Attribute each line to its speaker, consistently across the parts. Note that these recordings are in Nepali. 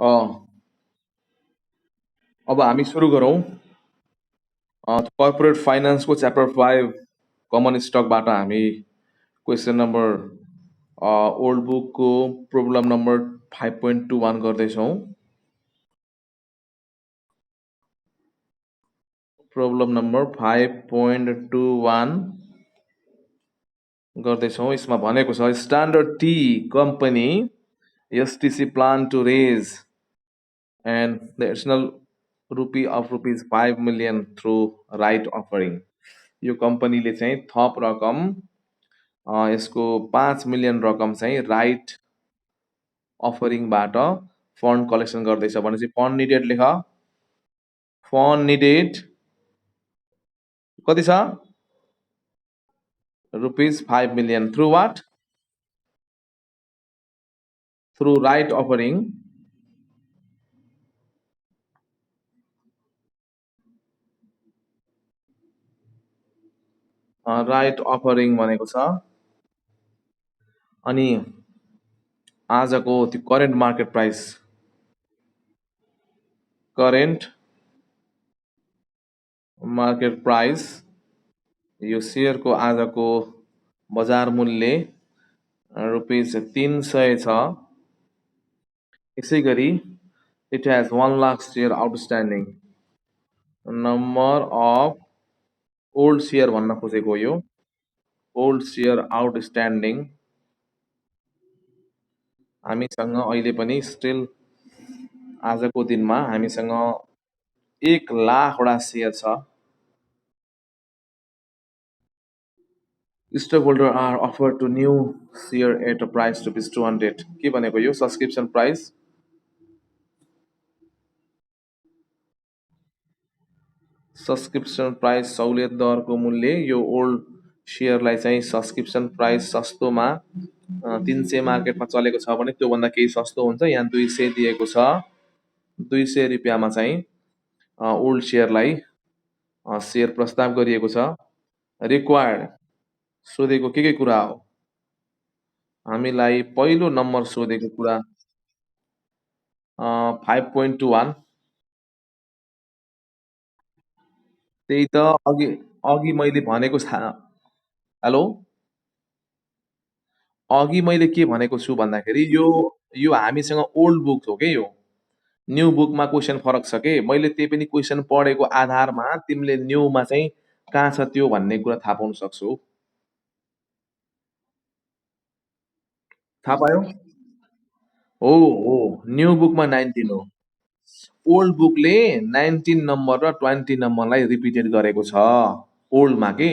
Speaker 1: अ, अब हामी सुरु गरौँ। कर्पोरेट फाइनेन्सको च्याप्टर 5 कमन स्टकबाट हामी क्वेसन नम्बर ओल्ड बुकको प्रोब्लम नम्बर 5.21 गर्दैछौँ। प्रोब्लम नम्बर 5.21 गर्दैछौँ। यसमा भनेको छ standard T company STC plan to raise and the additional rupees 5 million through right offering. यो कम्पनीले चाहिँ थप रकम यसको 5 मिलियन रकम चाहिँ राइट अफरिङबाट फन्ड कलेक्सन गर्दैछ भनेपछि फन्ड निडेड लेख। फन्ड निडेड कति छ? Rupees 5 million through what? Through right offering. Right offering भनेको छ। अनि आजको त्यो current market price, current market price, यो सेयरको आजको बजार मूल्य रुपिस 300 छ। यसै गरी it has 1 lakh share outstanding. Number of old share भन्न खोजेको यो ओल्ड सेयर आउटस्ट्यान्डिङ हामीसँग अहिले पनि स्टिल आजको दिनमा हामीसँग 1 लाखवटा सेयर छ। Stock holder are offer to new share at a price rupees 200। के भनेको यो? सब्सक्रिप्सन प्राइस सहुलियत दरको मूल्य। यो ओल्ड सेयरलाई चाहिँ सब्सक्रिप्सन प्राइस सस्तोमा 300 मार्केटमा चलेको छ भने त्योभन्दा केही सस्तो हुन्छ। यहाँ 200 दिएको छ। 200 रुपियाँमा चाहिँ ओल्ड सेयरलाई सेयर प्रस्ताव गरिएको छ। रिक्वायर्ड सोधेको के कुरा हो? हामीलाई पहिलो नम्बर सोधेको कुरा 5.21। त्यही त अघि अघि मैले भनेको हेलो, अघि मैले के भनेको छु भन्दाखेरि यो यो हामीसँग ओल्ड बुक हो के यो। न्यू बुकमा क्वेसन फरक छ के। मैले त्यही पनि क्वेसन पढेको आधारमा तिमीले न्यूमा चाहिँ कहाँ छ त्यो भन्ने कुरा थाहा पाउन सक्छौ। थाहा पायौ? हो हो, न्यू बुकमा 19 हो। ओल्ड बुकले 19 नम्बर र 20 नम्बरलाई रिपिटेड गरेको छ ओल्डमा के।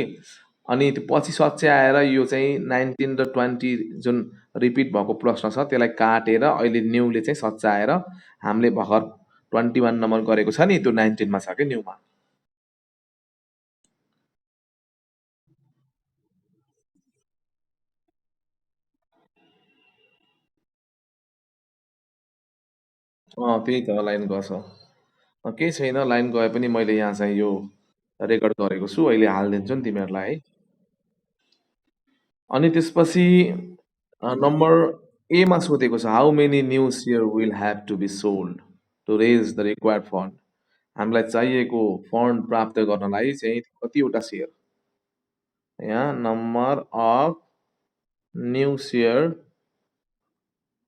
Speaker 1: अनि त्यो पछि सच्याएर यो चाहिँ 19 र 20 जुन रिपिट भएको प्रश्न छ त्यसलाई काटेर अहिले न्यूले चाहिँ सच्याएर हामीले भर्खर 21 नम्बर गरेको छ नि, त्यो 19 मा छ कि न्यूमा। त्यही त लाइन गछ। केही छैन, लाइन गए पनि मैले यहाँ चाहिँ यो रेकर्ड गरेको छु, अहिले हालिदिन्छु नि तिमीहरूलाई है। अनि त्यसपछि नम्बर एमा सोधेको छ how many new share will have to be sold to raise the required fund. हामीलाई चाहिएको फन्ड प्राप्त गर्नलाई चाहिँ कतिवटा सेयर, यहाँ number of new share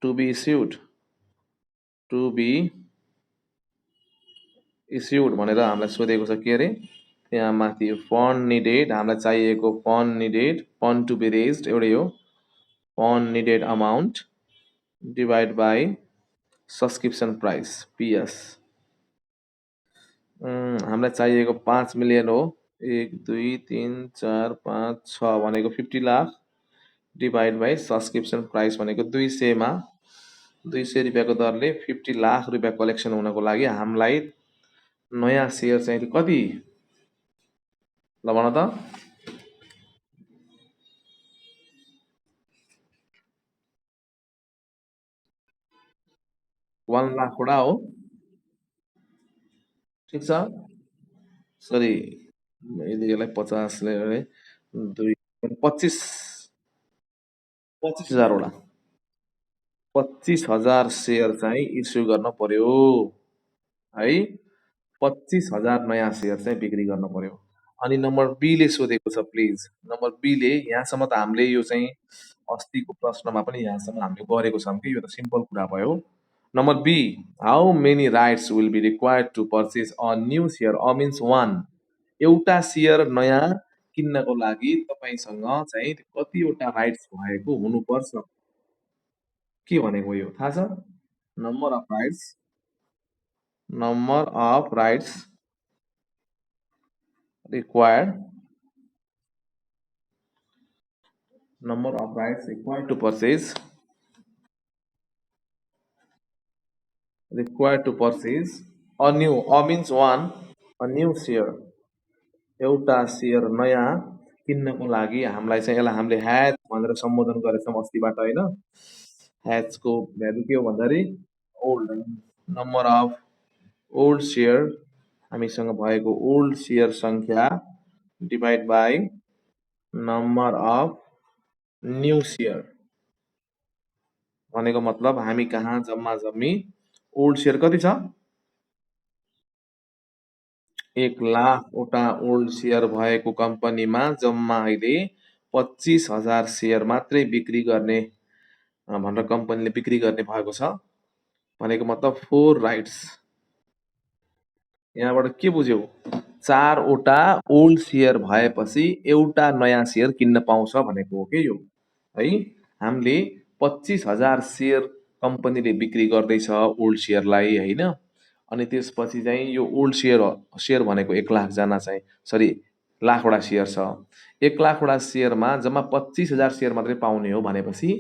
Speaker 1: to be issued भनेर हामीलाई सोधेको छ। के अरे त्यहाँ माथि फन्ड निडेड, हामीलाई चाहिएको fund needed, fund to be raised एउटै हो, fund needed amount divide by subscription price PS. हामीलाई चाहिएको 5 मिलियन हो। 1 2 3 4 5 6 भनेको 50 lakh divide by subscription price भनेको 200 मा 200 रुपियाँको दरले 50 लाख रुपियाँ कलेक्सन हुनको लागि हामीलाई नयाँ सेयर चाहिँ कति ल भन त? 1 लाखवटा हो। ठिक छ। सरी, यसलाई 50 ले 2 25 25000 वटा 25,000 सेयर चाहिँ इस्यु गर्न पर्यो है। 25,000 नयाँ सेयर चाहिँ बिक्री गर्न पर्यो। अनि नम्बर बीले सोधेको छ प्लिज। नम्बर बीले यहाँसम्म त हामीले यो चाहिँ अस्तिको प्रश्नमा पनि यहाँसम्म हामीले गरेको छौँ कि यो त सिम्पल कुरा भयो। Number B, how many rights will be required to purchase a new share a means one. एउटा सेयर नयाँ किन्नको लागि तपाईँसँग चाहिँ कतिवटा राइट्स भएको हुनुपर्छ। के भनेको यो थाहा छ? Number of rights, number of rights required, number of rights required to purchase, required to purchase a new, a means one, a new share, एउटा सेयर नयाँ किन्नको लागि हामीलाई चाहिँ यसलाई हामीले ह्याच भनेर सम्बोधन गरेछौँ अस्तिबाट होइन। ह्याचको भ्यालु के हो भन्दाखेरि old, number of old share, हामीसँग भएको ओल्ड सेयर सङ्ख्या divide by number of new share, भनेको मतलब हामी कहाँ जम्मा जम्मी ओल्ड सेयर कति छ? 1,00,000वटा ओल्ड सेयर भएको कम्पनीमा जम्मा अहिले 25,000 सेयर मात्रै बिक्री गर्ने भनेर कम्पनीले बिक्री गर्ने भएको छ। भनेको मतलब 4 राइट्स। यहाँबाट के बुझ्यौ? 4वटा ओल्ड सेयर भएपछि एउटा नयाँ सेयर किन्न पाउँछ भनेको हो के यो है। हामीले 25,000 सेयर कम्पनीले बिक्री गर्दैछ ओल्ड सेयरलाई होइन। अनि त्यसपछि चाहिँ यो ओल्ड सेयर सेयर भनेको 1,00,000 जना चाहिँ सरी लाखवटा सेयर छ। 1,00,000वटा सेयरमा जम्मा 25,000 सेयर मात्रै पाउने हो भनेपछि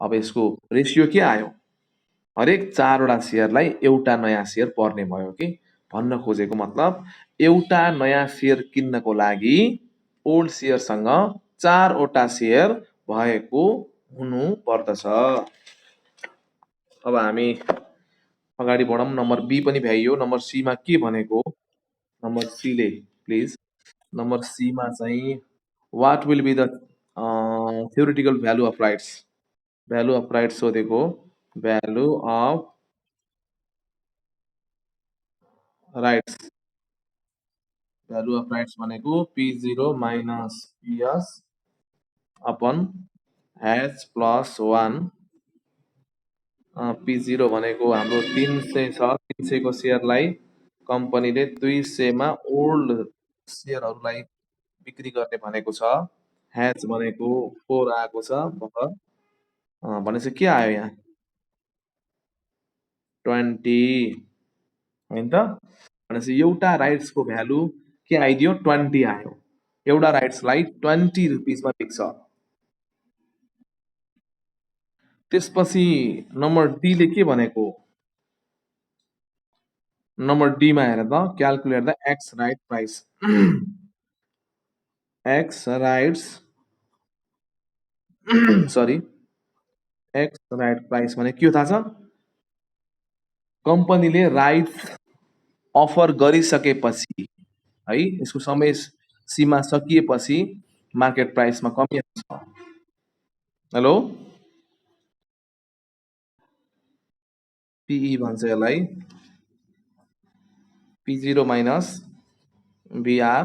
Speaker 1: अब यसको रेसियो के आयो? हरेक 4वटा सेयरलाई एउटा नयाँ सेयर पर्ने भयो कि। भन्न खोजेको मतलब एउटा नयाँ सेयर किन्नको लागि ओल्ड सेयरसँग 4वटा सेयर भएको हुनु पर्दछ। अब हामी अगाडि बढौँ। नम्बर बी पनि भ्याइयो। नम्बर सीमा के भनेको? नम्बर सीले प्लिज। नम्बर सीमा चाहिँ what will be the theoretical value of rights, value of rights सोधेको। Value of rights, value of rights भनेको P0 minus PS upon H plus 1। P0 भनेको हाम्रो 300 छ। 300 को सेयरलाई कम्पनीले 200 मा ओल्ड सेयरहरूलाई बिक्री गर्ने भनेको छ। ह्याच भनेको 4 आएको छ भर्खर। भनेपछि के आयो यहाँ? 20 होइन त? भनेपछि एउटा राइट्सको भ्यालु के आइदियो? 20 आयो। एउटा राइट्सलाई 20 रुपिसमा बिक्छ। त्यसपछि नम्बर डीले के भनेको? नम्बर डीमा हेर त, calculate the x right price. X rights sorry x right price भने के हो थाहा छ? कम्पनीले राइट्स अफर गरिसकेपछि है, यसको समय सीमा सकिएपछि मार्केट प्राइसमा कमी आउँछ। हेलो, पिई भन्छ यसलाई। P0 माइनस VR,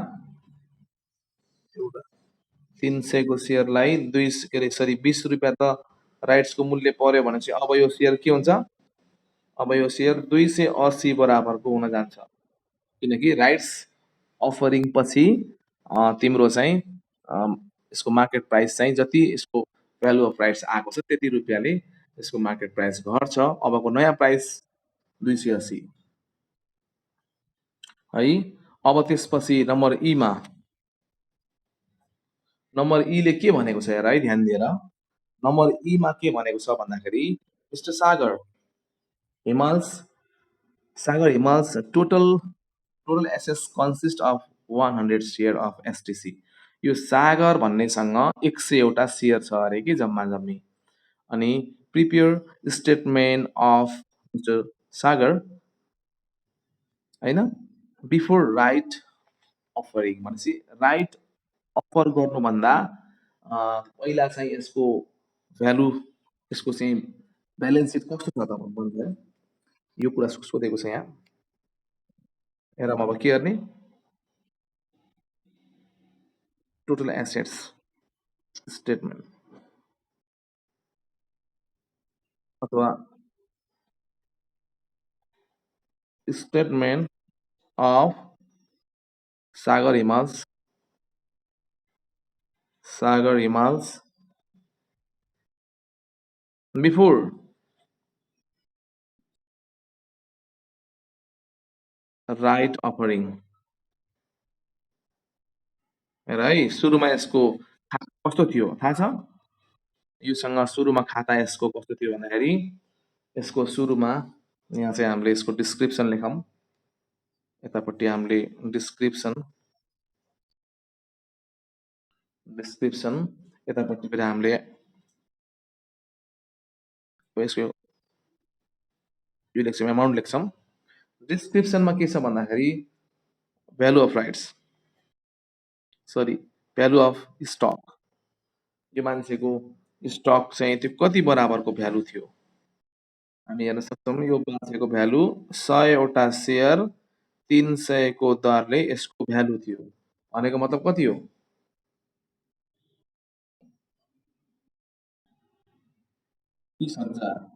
Speaker 1: 300 को सेयरलाई 2 के अरे सरी 20 रुपियाँ त राइट्सको मूल्य पर्यो भनेपछि अब यो सेयर के हुन्छ? अब यो सेयर 280 बराबरको हुन जान्छ। किनकि राइट्स अफरिङ पछि तिम्रो चाहिँ यसको मार्केट प्राइस चाहिँ जति यसको भ्यालु अफ राइट्स आएको छ त्यति रुपियाँले यसको मार्केट प्राइस घट्छ। अबको नयाँ प्राइस 280 है। अब त्यसपछि नम्बर ईमा, नम्बर ईले के भनेको छ हेर है, ध्यान दिएर। नम्बर ईमा के भनेको छ भन्दाखेरि mister Sagar Himals, Sagar Himals total assets consist of 100 share of STC. यो सागर भन्नेसँग 100वटा सेयर छ अरे कि जम्मा जम्मी। अनि प्रिपेयर स्टेटमेन्ट अफ मिस्टर सागर होइन बिफोर राइट अफरिङ भनेपछि राइट अफर गर्नुभन्दा पहिला चाहिँ यसको भ्यालु, यसको चाहिँ ब्यालेन्स सिट कस्तो छ त भन्दा यो कुरा सोधेको छ यहाँ। हेर अब के गर्ने, टोटल एसेट्स स्टेटमेन्ट अथवा statement of Sagar Himals, Sagar Himals before right offering. हेर है, सुरुमा यसको खाता कस्तो थियो थाहा छ? योसँग सुरुमा खाता यसको कस्तो थियो भन्दाखेरि यसको सुरुमा यहाँ चाहिँ हामीले यसको डिस्क्रिप्सन लेखौँ। यतापट्टि हामीले डिस्क्रिप्सन डिस्क्रिप्सन यतापट्टि फेरि हामीले यसको यो लेख्छौँ, एमाउन्ट लेख्छौँ। डिस्क्रिप्सनमा के छ भन्दाखेरि value of rights, sorry value of stock, यो मान्छेको स्टक चाहिँ त्यो कति बराबरको भ्यालु थियो हामी हेर्न सक्छौँ। यो मान्छेको भ्यालु 100वटा सेयर 300 को दरले यसको भ्यालु थियो भनेको मतलब कति हो? 30,000।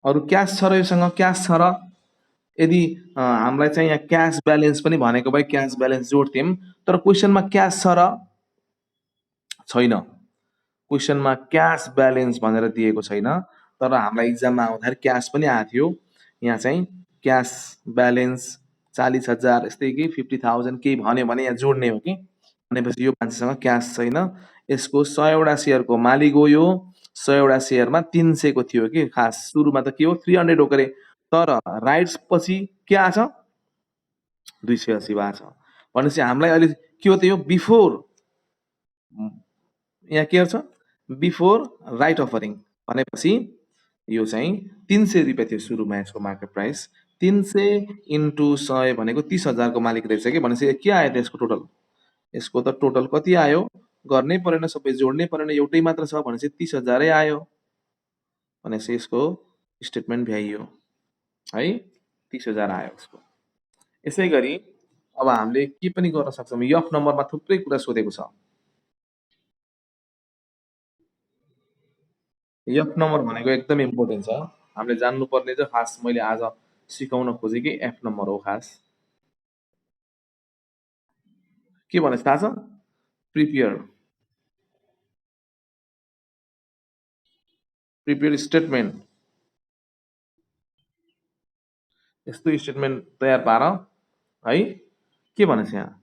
Speaker 1: अरू क्यास छ र योसँग क्यास छ र यदि हामीलाई चाहिँ यहाँ क्यास ब्यालेन्स पनि भनेको भए क्यास ब्यालेन्स जोड्थ्यौँ, तर क्वेसनमा क्यास छ र छैन। क्वेसनमा क्यास ब्यालेन्स भनेर दिएको छैन, तर हामीलाई इक्जाममा आउँदाखेरि क्यास पनि आएको थियो। यहाँ चाहिँ क्यास ब्यालेन्स 40,000 यस्तै कि 50,000 केही भन्यो भने यहाँ जोड्ने हो कि। भनेपछि यो मान्छेसँग क्यास छैन। यसको 100वटा सेयरको मालिक हो यो, 100वटा सेयरमा 300 को थियो कि खास सुरुमा त के हो 300 हो के अरे, तर राइट्स पछि के आछ 280 भएको छ। भनेपछि हामीलाई अहिले के हो त यो बिफोर, यहाँ के छ बिफोर राइट अफरिङ भनेपछि यो चाहिँ 300 रुपियाँ थियो सुरुमा यसको मार्केट प्राइस। 300 इन्टु 100 भनेको 30,000 को मालिक रहेछ कि। भनेपछि के आयो त यसको टोटल? यसको त टोटल कति आयो? गर्नै परेन, सबै जोड्नै परेन, एउटै मात्र छ भनेपछि 30,000 आयो। भनेपछि यसको स्टेटमेन्ट भ्याइयो है, 30,000 आयो यसको। यसै गरी अब हामीले के पनि गर्न सक्छौँ, यफ नम्बरमा थुप्रै कुरा सोधेको छ। एफ नम्बर भनेको एकदम इम्पोर्टेन्ट छ, हामीले जान्नुपर्ने चाहिँ खास मैले आज सिकाउन खोजेकै एफ नम्बर हो। खास के भनेको थाहा छ? प्रिपेयर प्रिपेयर स्टेटमेन्ट, यस्तो स्टेटमेन्ट तयार पार है। के भनेछ यहाँ?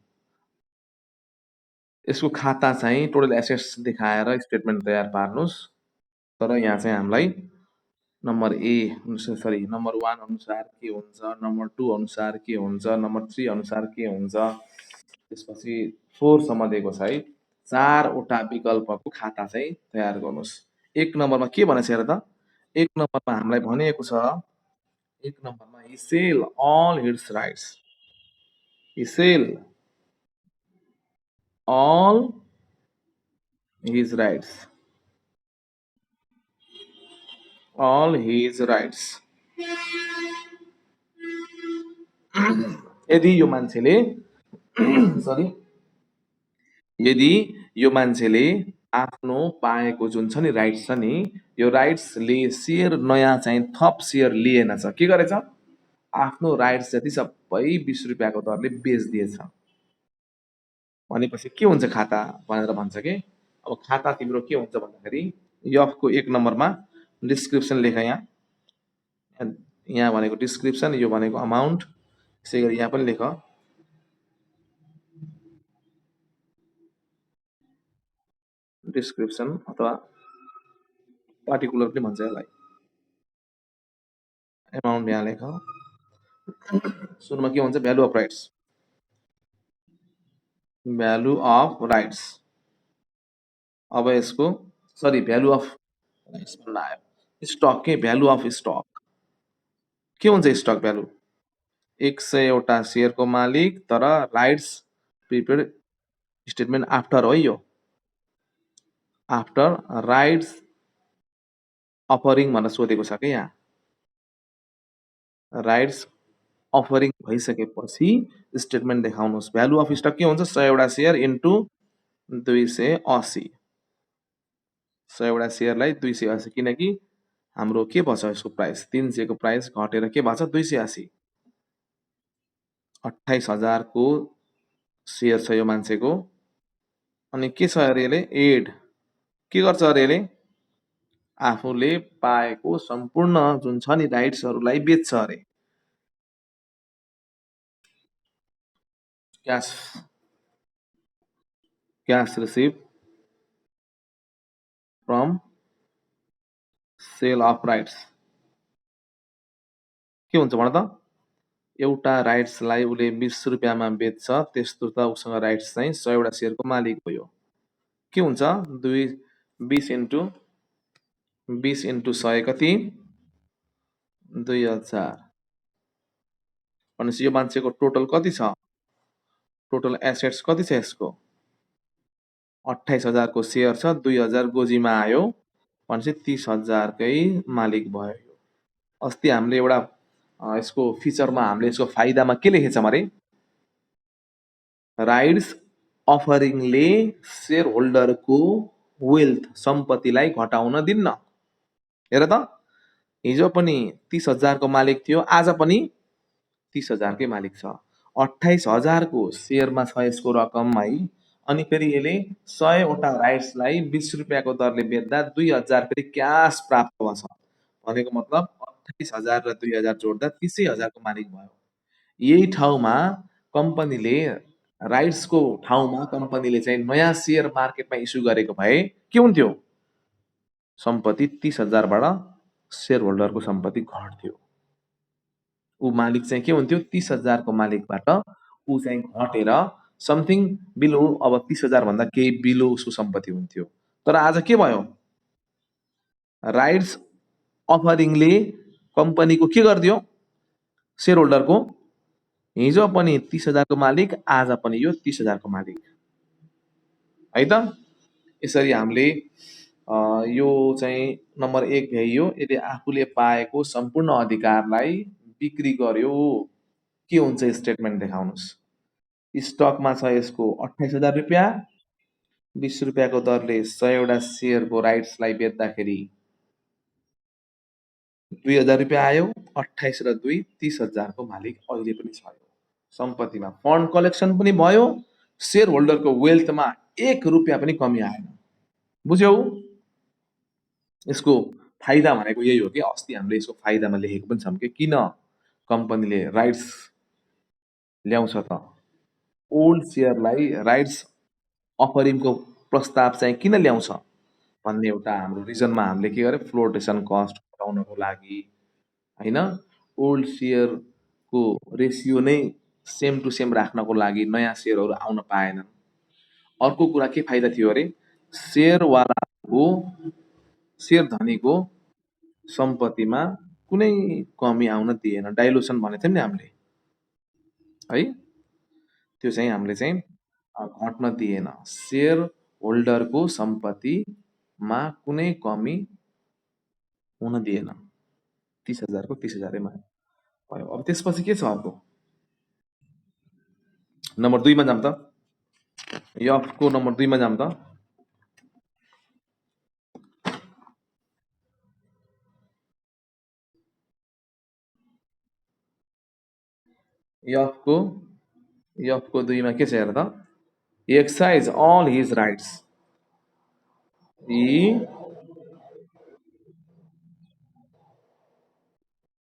Speaker 1: यसको खाता चाहिँ टोटल एसेट्स देखाएर स्टेटमेन्ट तयार पार्नुहोस्। तर यहाँ चाहिँ हामीलाई नम्बर सरी नम्बर 1 अनुसार के हुन्छ, नम्बर 2 अनुसार के हुन्छ, नम्बर 3 अनुसार के हुन्छ, त्यसपछि 4 सम्म दिएको छ है। 4वटा विकल्पको खाता चाहिँ तयार गर्नुहोस्। 1 नम्बरमा के भनेछ हेर त? 1 नम्बरमा हामीलाई भनेको छ, 1 नम्बरमा he sell all his rights, he sell all his rights, all his rights। यदि यो मान्छेले सरी यदि यो मान्छेले आफ्नो पाएको जुन छ नि राइट्स छ नि, यो राइट्सले सेयर नयाँ चाहिँ थप सेयर लिएन छ, के गरेछ? आफ्नो राइट्स जति सबै 20 रुपियाँको दरले बेचिदिएछ। भनेपछि के हुन्छ खाता भनेर भन्छ कि। अब खाता तिम्रो के हुन्छ भन्दाखेरि यफको 1 नम्बरमा डिस्क्रिप्सन लेख, यहाँ भनेको डिस्क्रिप्सन, यो भनेको अमाउन्ट। त्यसै गरी यहाँ पनि लेख डिस्क्रिप्सन अथवा पार्टिकुलर पनि भन्छ यसलाई, एमाउन्ट यहाँ लेख। सुरुमा के हुन्छ? Value of rights, value of rights. अब यसको सरी भ्यालु अफ राइट्स भन्न आयो, स्टक के भ्यालु अफ स्टक के हुन्छ? स्टक भ्यालु 100वटा सेयरको मालिक, तर राइट्स प्रिपेड स्टेटमेन्ट आफ्टर हो यो, आफ्टर राइट्स अफरिङ भनेर सोधेको छ क्या यहाँ। राइट्स अफरिङ भइसकेपछि स्टेटमेन्ट देखाउनुहोस्। भ्यालु अफ स्टक के हुन्छ? 100 वटा सेयर इन्टु 280। 100 वटा सेयरलाई 280, किनकि हाम्रो के भछ यसको प्राइस? 300 को प्राइस घटेर के भछ? 280। 28,000 को सेयर छ यो मान्छेको। अनि के छ अरे यसले? एड के गर्छ अरे यसले? आफूले पाएको सम्पूर्ण जुन छ नि राइट्सहरूलाई बेच्छ अरे। Cash cash receive from sale of rights के हुन्छ भन त? एउटा राइट्सलाई उसले 20 रुपियाँमा बेच्छ, त्यस्तो त उसँग राइट्स चाहिँ 100 वटा सेयरको मालिक भयो। के हुन्छ? 20 इन्टु 100 कति? 2000। भनेपछि यो मान्छेको टोटल कति छ? टोटल एसेट्स कति छ यसको? 28,000 को सेयर छ, 2000 गोजीमा आयो भनेपछि 30,000 कै मालिक भयो। अस्ति हामीले एउटा यसको फिचरमा हामीले यसको फाइदामा के लेखेछौँ अरे? राइट्स अफरिङले सेयर होल्डरको वेल्थ सम्पत्तिलाई घटाउन दिन्न। हेर त, हिजो पनि 30,000 को मालिक थियो, आज पनि 30,000 कै मालिक छ। 28,000 को सेयरमा छ यसको रकम है। अनि फेरि यसले 100 वटा राइट्सलाई 20 रुपियाँको दरले बेच्दा 2000 फेरि क्यास प्राप्त भछ। भनेको मतलब 28,000 र 2000 जोड्दा 30,000 को मालिक भयो। यही ठाउँमा कम्पनीले राइट्सको ठाउँमा कम्पनीले चाहिँ नयाँ सेयर मार्केटमा इस्यु गरेको भए के हुन्थ्यो? सम्पत्ति 30,000 बाट सेयर होल्डरको सम्पत्ति घट्थ्यो। ऊ मालिक चाहिँ के हुन्थ्यो? 30,000 को मालिकबाट ऊ चाहिँ घटेर समथिङ बिलो, अब 30,000 भन्दा केही बिलो उसको सम्पत्ति हुन्थ्यो। तर आज के भयो? राइट्स अफरिङले कम्पनीको के गरिदियो? सेयर होल्डरको हिजो पनि 30,000 को मालिक, आज पनि यो 30,000 को मालिक है त। यसरी हामीले यो चाहिँ नम्बर 1 भ्याइयो। यदि आफूले पाएको सम्पूर्ण अधिकारलाई बिक्री गर्यो के हुन्छ? स्टेटमेन्ट देखाउनुहोस्। स्टकमा छ यसको 28,000 रुपियाँ, 20 रुपियाँको दरले 100 वटा सेयरको राइट्सलाई बेच्दाखेरि 2000 रुपियाँ आयो। 28 र 2 30,000 को मालिक अहिले पनि छ। सम्पत्तिमा फन्ड कलेक्सन पनि भयो, सेयर होल्डरको वेल्थमा 1 रुपियाँ पनि कमी आएन। बुझ्यौ? यसको फाइदा भनेको यही हो कि अस्ति हामीले यसको फाइदामा लेखेको पनि छौँ कि किन कम्पनीले राइट्स ल्याउँछ त? ओल्ड सेयरलाई राइट्स अफरिङको प्रस्ताव चाहिँ किन ल्याउँछ भन्ने एउटा हाम्रो रिजनमा हामीले के गरे? फ्लोटेसन कस्ट घटाउनको लागि होइन, ओल्ड सेयरको रेसियो नै सेम टु सेम राख्नको लागि नयाँ सेयरहरू आउन पाएनन्। अर्को कुरा के फाइदा थियो अरे? सेयरवालाको, सेयर धनीको सम्पत्तिमा कुनै कमी आउन दिएन। डाइलुसन भनेको थियौँ नि हामीले है, त्यो चाहिँ हामीले चाहिँ घट्न दिएन। सेयर होल्डरको सम्पत्तिमा कुनै कमी हुन दिएन। 30,000 को 30,000 भयो। अब त्यसपछि के छ अर्को? नम्बर 2 मा जाम त। यफको नम्बर 2 मा जाम त। यफको 2 मा के छ हेर त? Exercise all his rights. He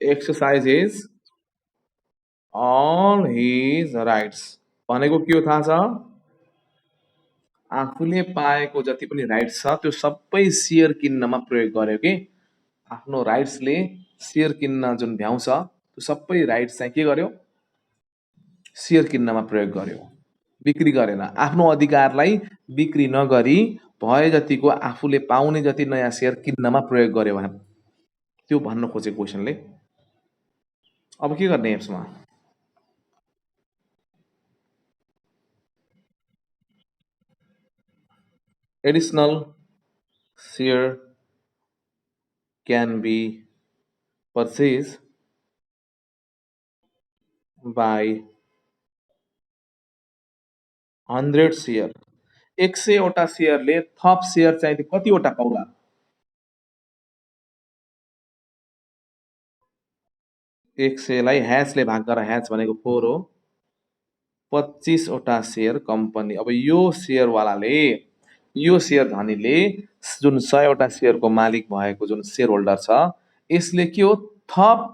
Speaker 1: exercises all his rights भनेको के हो थाहा छ? आफूले पाएको जति पनि राइट्स छ त्यो सबै सेयर किन्नमा प्रयोग गर्यो कि। आफ्नो राइट्सले सेयर किन्न जुन भ्याउँछ त्यो सबै राइट्स चाहिँ के गर्यो? सेयर किन्नमा प्रयोग गर्यो, बिक्री गरेन। आफ्नो अधिकारलाई बिक्री नगरी भए जतिको आफूले पाउने जति नयाँ सेयर किन्नमा प्रयोग गर्यो भने त्यो भन्न खोजेको क्वेसनले। अब के गर्ने यसमा? Additional share can be purchased by 100 share 100 वटा सेयरले थप सेयर चाहिँ कतिवटा पाउला 100 लाई ह्याचले भाग गरेर ह्याच भनेको 4 हो 25 वटा सेयर कम्पनी अब यो सेयरवालाले यो सेयर धनीले जुन 100 वटा सेयरको मालिक भएको जुन सेयर होल्डर छ यसले के हो थप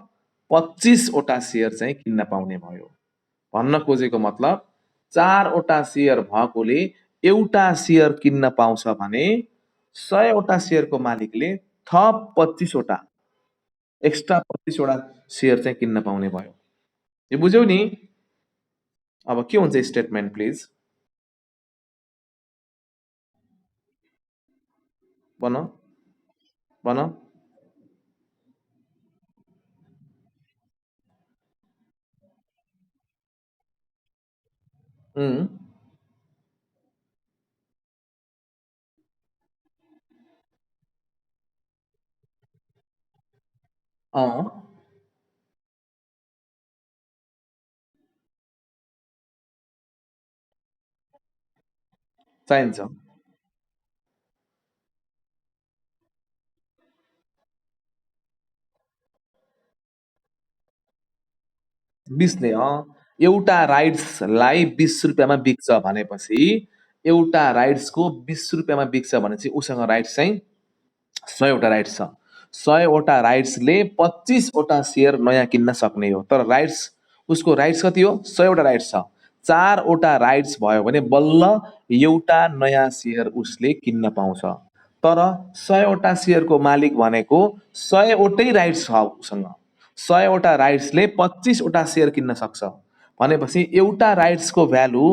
Speaker 1: 25 वटा सेयर चाहिँ किन्न पाउने भयो भन्न खोजेको मतलब 4 वटा सेयर भएकोले एउटा सेयर किन्न पाउँछ भने 100 वटा सेयरको मालिकले थप 25 वटा एक्स्ट्रा 25 वटा सेयर चाहिँ किन्न पाउने भयो यो बुझ्यौ नि अब के हुन्छ स्टेटमेन्ट प्लिज भन भन उम्, अँ चाहिन्छ बिच्ने एउटा राइट्सलाई 20 रुपियाँमा बिक्छ भनेपछि एउटा राइट्सको 20 रुपियाँमा बिक्छ भनेपछि उसँग राइट्स चाहिँ 100 वटा राइट्स छ 100 वटा राइट्सले 25 वटा सेयर नयाँ किन्न सक्ने हो तर राइट्स उसको राइट्स कति हो 100 वटा राइट्स छ 4 वटा राइट्स भयो भने बल्ल एउटा नयाँ सेयर उसले किन्न पाउँछ तर 100 वटा सेयरको मालिक भनेको 100 वटै राइट्स छ उसँग 100 वटा राइट्सले 25 वटा सेयर किन्न सक्छ भनेपछि एउटा राइट्सको भ्यालु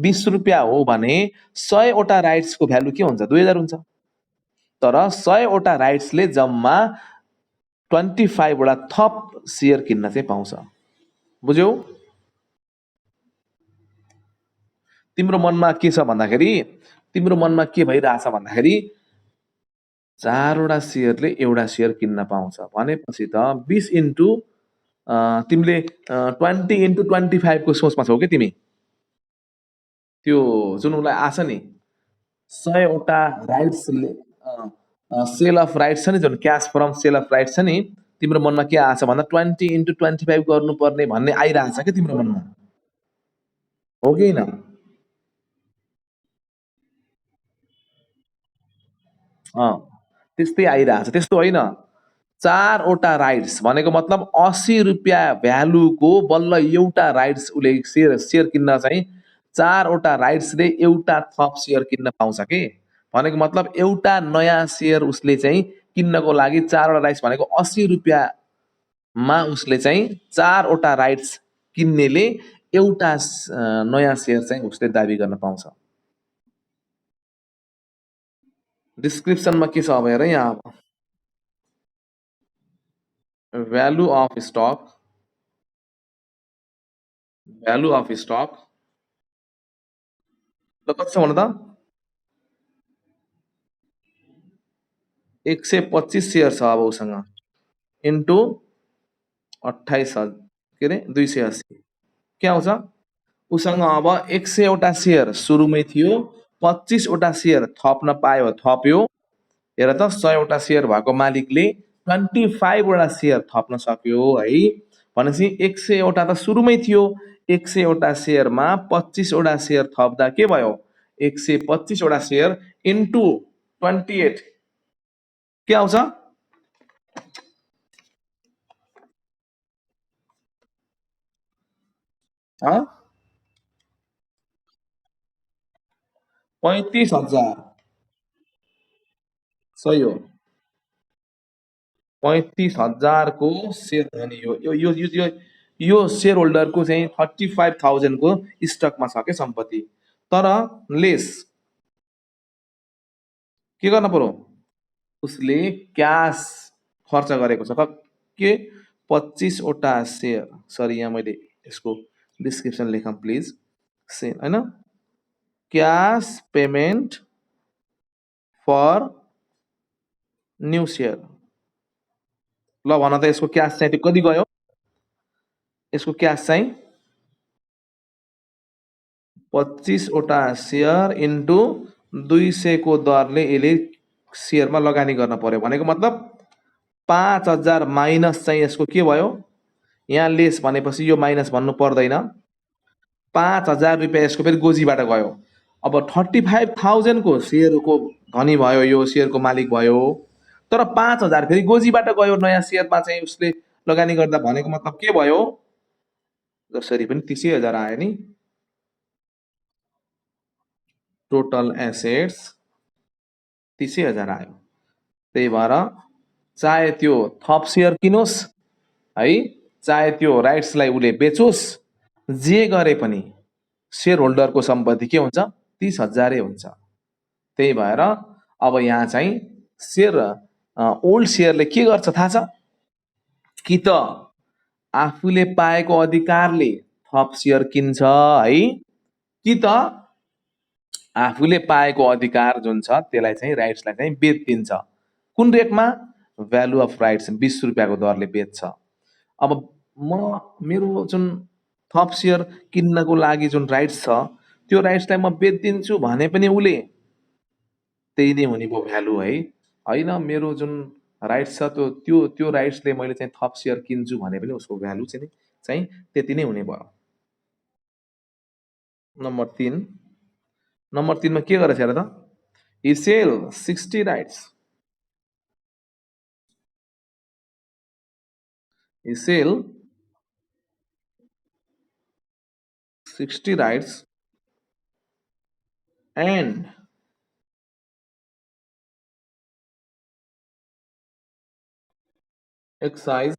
Speaker 1: 20 रुपियाँ हो भने 100 वटा राइट्सको भ्यालु के हुन्छ 2000 हुन्छ तर 100 वटा राइट्सले जम्मा 25 वटा थप सेयर किन्न चाहिँ पाउँछ बुझ्यौ तिम्रो मनमा के छ भन्दाखेरि तिम्रो मनमा के भइरहेछ भन्दाखेरि 4 वटा सेयरले एउटा सेयर किन्न पाउँछ भनेपछि त 20 इन्टु तिमीले 20 इन्टु 25 को सोचमा छौ कि तिमी त्यो जुन उसलाई आछ नि 100 वटा राइट्सले सेल अफ राइट्स छ नि जुन cash from sale of rights छ नि तिम्रो मनमा के आछ भन्दा 20 इन्टु 25 गर्नुपर्ने भन्ने आइरहेछ कि तिम्रो मनमा हो कि होइन अँ त्यस्तै आइरहेछ त्यस्तो होइन 4 वटा राइट्स भनेको मतलब 80 रुपियाँ भ्यालुको बल्ल एउटा राइट्स उसले सेयर सेयर किन्न चाहिँ 4 वटा राइट्सले एउटा थप सेयर किन्न पाउँछ कि भनेको मतलब एउटा नयाँ सेयर उसले चाहिँ किन्नको लागि 4 वटा राइट्स भनेको 80 रुपियाँमा उसले चाहिँ 4 वटा राइट्स किन्नेले एउटा नयाँ सेयर चाहिँ उसले दाबी गर्न पाउँछ डिस्क्रिप्सनमा के छ अब हेर यहाँ value of stock value of stock ल कति छ भन्नु त 125 सेयर छ अब उसँग इन्टु 28 के अरे 280 के आउँछ उसँग अब 100 वटा सेयर सुरुमै थियो 25 वटा सेयर थप्न पायो थप्यो हेर त 100 वटा सेयर भएको मालिकले 25 वटा सेयर थप्न सक्यो है भनेपछि 100 वटा त सुरुमै थियो 100 वटा सेयरमा 25 वटा सेयर थप्दा के भयो 125 वटा सेयर इन्टु 28 के आउँछ अँ? 35,000 सही हो 35,000को सेयर धनी हो यो सेयर होल्डरको चाहिँ 35,000को स्टकमा छ क्या सम्पत्ति तर लेस के गर्न पर्यो उसले क्यास खर्च गरेको छ के 25 वटा सेयर सरी यहाँ मैले यसको डिस्क्रिप्सन लेखौँ प्लिज से होइन cash payment for new share ल भन त यसको क्यास चाहिँ कति गयो? यसको क्यास चाहिँ 25वटा सेयर इन्टु 200 को दरले यसले सेयरमा लगानी गर्न पर्यो भनेको मतलब 5000 माइनस चाहिँ यसको के भयो? यहाँ लेस भनेपछि यो माइनस भन्नु पर्दैन। 5000 रुपियाँ यसको फेरि गोजीबाट गयो। अब 35,000 को सेयरको धनी भयो, यो सेयरको मालिक भयो, तर 5000 फेरि गोजीबाट गयो नयाँ सेयरमा चाहिँ उसले लगानी गर्दा भनेको मतलब के भयो? जसरी पनि 30,000 आयो नि। टोटल एसेट्स 30,000 आयो। त्यही भएर चाहे त्यो थप सेयर किनोस् है, चाहे त्यो राइट्सलाई उसले बेचोस्, जे गरे पनि सेयर होल्डरको सम्पत्ति के हुन्छ? 30,000 हुन्छ। त्यही भएर अब यहाँ चाहिँ सेयर ओल्ड सेयरले के गर्छ थाहा छ? कि त आफूले पाएको अधिकारले थप सेयर किन्छ है, कि त आफूले पाएको अधिकार जुन छ त्यसलाई चाहिँ राइट्सलाई चाहिँ बेचिदिन्छ। कुन रेटमा? भ्यालु अफ राइट्स 20 रुपियाँको दरले बेच्छ। अब म मेरो जुन थप सेयर किन्नको लागि जुन राइट्स छ त्यो राइट्सलाई म बेचिदिन्छु भने पनि उसले त्यही नै हुने भयो भ्यालु है। होइन मेरो जुन राइट्स छ त्यो त्यो त्यो राइट्सले मैले चाहिँ थप सेयर किन्छु भने पनि उसको भ्यालु चाहिँ त्यति नै हुने भयो। नम्बर 3 नम्बर 3 मा के गरेछ हेर त? He sell 60 rights. He sell 60 rights and excise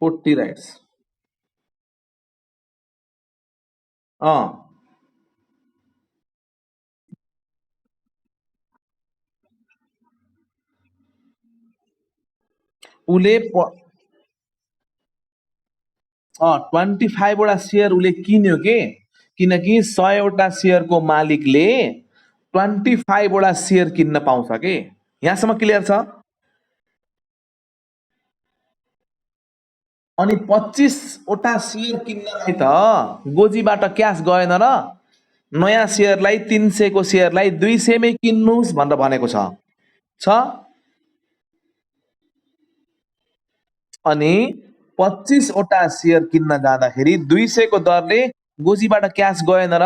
Speaker 1: 40 rights. अँ उसले 25 वटा सेयर उसले किन्यो के, किनकि 100 वटा सेयरको मालिकले 25 वटा सेयर किन्न पाउँछ के। यहाँसम्म क्लियर छ? अनि 25 वटा सेयर किन्नलाई त गोजीबाट क्यास गएन र, नयाँ सेयरलाई 300 को सेयरलाई 200 मै किन्नुहोस् भनेर भनेको छ। अनि 25 वटा सेयर किन्न जाँदाखेरि 200 को दरले गोजीबाट क्यास गएन र,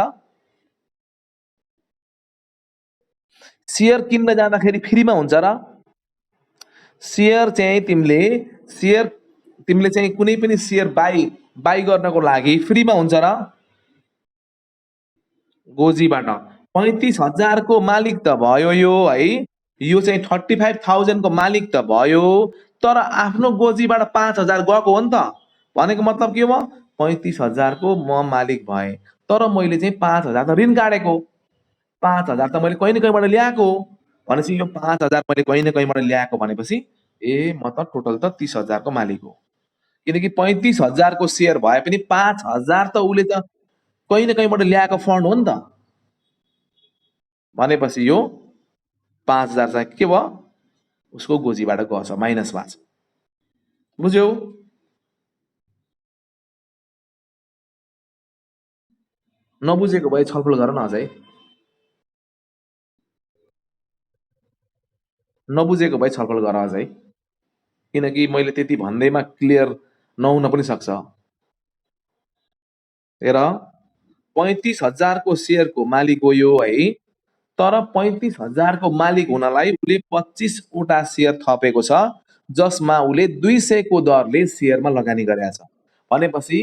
Speaker 1: सेयर किन्न जाँदाखेरि फ्रीमा हुन्छ र। सेयर चाहिँ तिमीले चाहिँ कुनै पनि सेयर बाई गर्नको लागि फ्रीमा हुन्छ र, गोजीबाट। 35,000 को मालिक त भयो यो है, यो चाहिँ 35,000 को मालिक त भयो, तर आफ्नो गोजीबाट 5,000 गएको हो नि त। भनेको मतलब के भयो? 35,000 को म मालिक भएँ, तर मैले चाहिँ 5,000 त ऋण काटेको, 5,000 त मैले कहीँ न कहीँबाट ल्याएको भनेपछि यो 5,000 मैले कहीँ न कहीँबाट ल्याएको भनेपछि म त टोटल त 30,000 को मालिक हो। किनकि 35,000 को सेयर भए पनि 5,000 त उसले त कहीँ न कहीँबाट ल्याएको फन्ड हो नि त। भनेपछि यो 5,000 चाहिँ के भयो? उसको गोजीबाट गछ, माइनस भएको छ। बुझ्यौ? नबुझेको भए छलफल गर न अझै। नबुझेको भए छलफल गर अझै, किनकि मैले त्यति भन्दैमा क्लियर नहुन पनि सक्छ। हेर, 35,000 को सेयरको मालिक हो यो है, तर 35,000 को मालिक हुनलाई उसले 25 वटा सेयर थपेको छ, जसमा उसले 200 को दरले सेयरमा लगानी गरेको छ। भनेपछि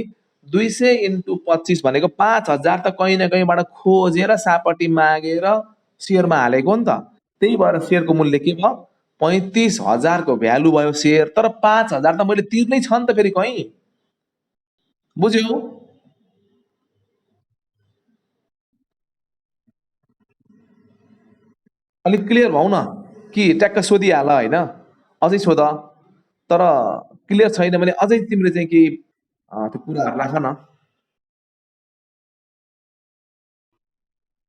Speaker 1: 200 इन्टु 25 भनेको 5,000 त कहीँ न कहीँबाट खोजेर सापट्टि मागेर सेयरमा हालेको हो नि त। त्यही भएर सेयरको मूल्य के भयो? 35,000 को भ्यालु भयो सेयर, तर 5,000 त मैले तिर्नै छ नि त फेरि कहीँ। बुझ्यौ? अलिक क्लियर भाउ न, कि ट्याक्क सोधिहाल होइन, अझै सोध। तर क्लियर छैन भने अझै तिमीले चाहिँ केही त्यो कुराहरू राख न।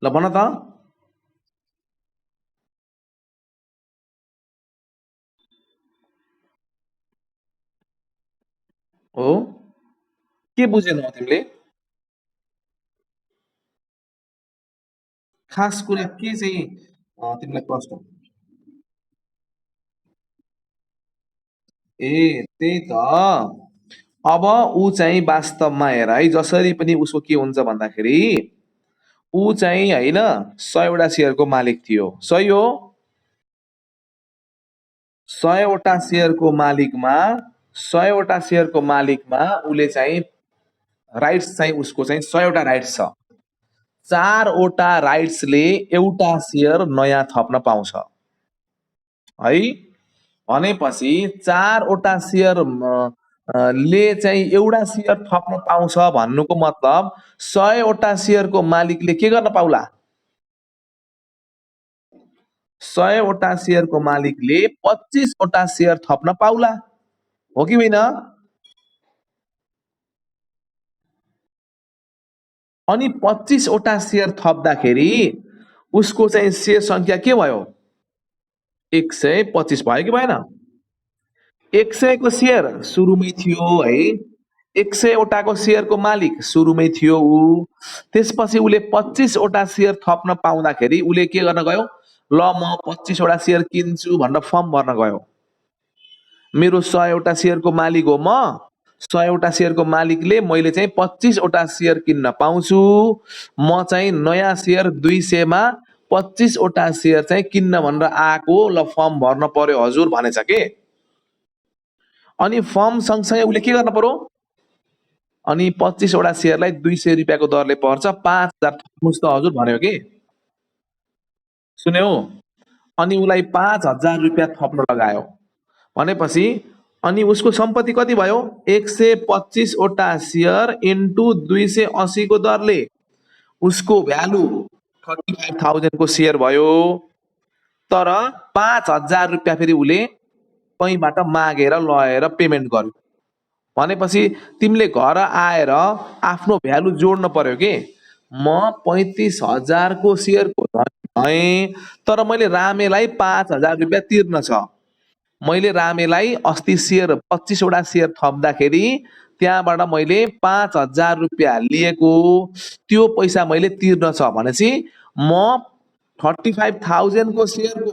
Speaker 1: ल भन त। हो के बुझेनौ तिमीले? खास कुरा के चाहिँ तिमीलाई प्रश्न ए त्यही त अब ऊ चाहिँ वास्तवमा हेर है जसरी पनि उसको के हुन्छ भन्दाखेरि ऊ चाहिँ होइन 100 वटा सेयरको मालिक थियो सही हो 100 वटा सेयरको मालिकमा 100 वटा सेयरको मालिकमा उसले चाहिँ राइट्स चाहिँ उसको चाहिँ 100 वटा राइट्स छ 4 वटा राइट्सले एउटा सेयर नयाँ थप्न पाउँछ है भनेपछि 4 वटा सेयर ले चाहिँ एउटा सेयर थप्न पाउँछ भन्नुको मतलब 100 वटा सेयरको मालिकले के गर्न पाउला 100 वटा सेयरको मालिकले 25 वटा सेयर थप्न पाउला हो कि होइन अनि 25 वटा सेयर थप्दाखेरि उसको चाहिँ सेयर संख्या के भयो 125 भयो कि भएन 100 को सेयर सुरुमै थियो है 100 वटाको सेयरको मालिक सुरुमै थियो ऊ त्यसपछि उसले 25 वटा सेयर थप्न पाउँदाखेरि उसले के गर्न गयो ल म 25 वटा सेयर किन्छु भनेर फर्म भर्न गयो मेरो 100 वटा सेयरको मालिक हो म 100 वटा सेयरको मालिकले मैले चाहिँ 25 वटा सेयर किन्न पाउँछु म चाहिँ नयाँ सेयर 200 मा 25 वटा सेयर चाहिँ किन्न भनेर आएको ल फर्म भर्न पर्यो हजुर भनेछ के अनि फर्म सँगसँगै उसले के गर्न पर्यो अनि 25 वटा सेयरलाई 200 रुपियाँको दरले पर्छ 5,000 थप्नुहोस् त हजुर भन्यो कि सुन्यौ अनि उसलाई 5,000 रुपियाँ थप्न लगायो भनेपछि अनि उसको सम्पत्ति कति भयो 125 वटा सेयर इन्टु 280 को दरले उसको भ्यालु 35,000 को सेयर भयो तर 5,000 रुपियाँ फेरि उसले कहीँबाट मागेर लगेर पेमेन्ट गर्यो भनेपछि तिमीले घर आएर आफ्नो भ्यालु जोड्न पर्यो के म 35,000 को सेयरको धनी भएँ तर मैले रामेलाई 5,000 रुपियाँ तिर्न छ मैले रामेलाई अस्ति सेयर 25 वटा सेयर थप्दाखेरि त्यहाँबाट मैले 5,000 रुपियाँ लिएको त्यो पैसा मैले तिर्न छ भनेपछि म 35,000 को सेयरको